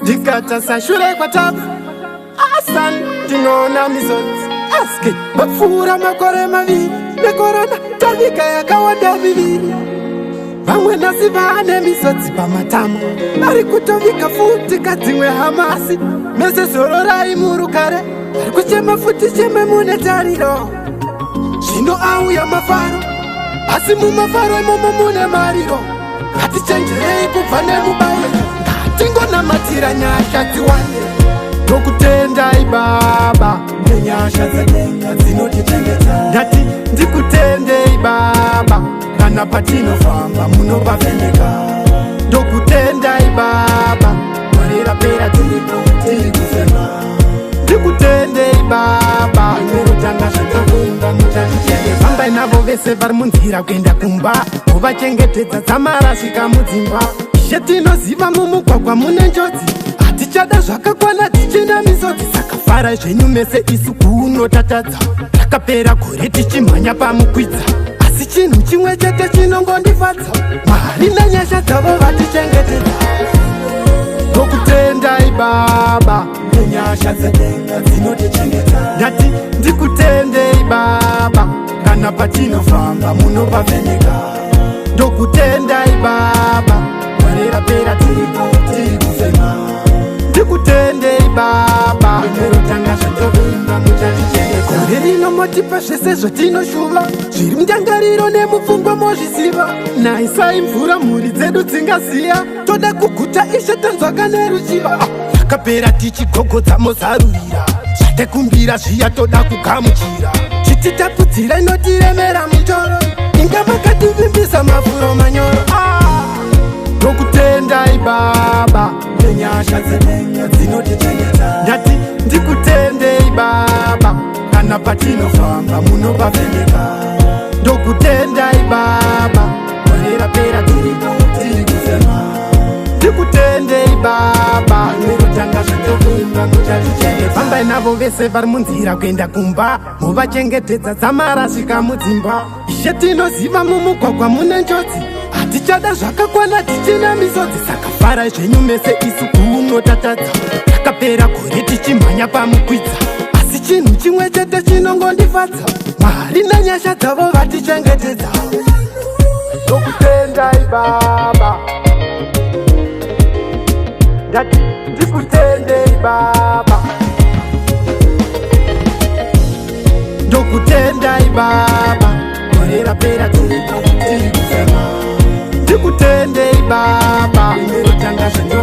ndikatasa shure kwatabu asan ndinoona misodzi aske mapfuura makore maviri nekorona tavika yakawanda miviri vamwe nasi vaane misodzi pamatamo vari kutovika futi kadzimwe hamasi mese zoro raimurukare vari kuchema futi cheme mune tariro zvino auya mafaro asi mumafaro imomo mune mariro ngatichenjerei kubva nemubayiro ngatingonamatira nyasha dziwande ndokutendai baba nenyasha dzedenga dzinotitengeta ndati ndikutendei baba kana patinofamba munopavheneka ndokutendai baba gore rapera tiri kufema ndikutendei baba nerutanga zvatokunda muchatichengeta fambai navo vese vari munzira kuenda kumba muvachengetedza dzamarasvika mudzimba shetinoziva mumugwagwa mune njodzi hatichada zvakakwana tichina misodzi saka farai zvenyu mese isu kuunotatadza rakapera gore tichimhanya pamukwidza asi chinhu chimwe chete chinongondifadza mwari nenyasha dzavo vatichengetedza ndokutendai baba nenyasha dzedenga dzinotichengeta ndati ndikutendei baba kana patinofamba munopavheneka ndokutendai baba gore rapera tiri kufema ndikutendei baba nerutanga zvatokunda muchatichengeta gore rino motipa zvese zvatinoshuva zviri mundangariro nemupfungwa mozviziva naisai mvura mhuri dzedu dzingaziya toda kuguta ishe tanzwaka neruchiva rakapera tichigogodza mozarurira zvatekumbira zviya toda kugamuchira chititapudzira inotiremera mutoro inga makativimbisa mafuro manyoro ndokutendai baba nenyasha dzedenga dzinotichengeta ndati ndikutendei baba kana patinofamba munopavheneka ndokutendai baba gore rapera tiri kufema ndikutendei baba nerutanga zvatokunda muchatichengeta fambai navo vese vari munzira kuenda kumba muvachengetedza dzamarasvika mudzimba shetinoziva mumugwagwa mune njodzi hatichada zvakakwana tichina misodzi saka farai zvenyu mese isu kuunotatadza rakapera gore tichimhanya pamukwidza asi chinhu chimwe chete chinongondifadza mwari nenyasha dzavo vatichengetedza ndokutendai baba ndati ndikutendei baba ndokutendai baba gore rapera tiri kufema ndikutendei baba nerutanga zvenyu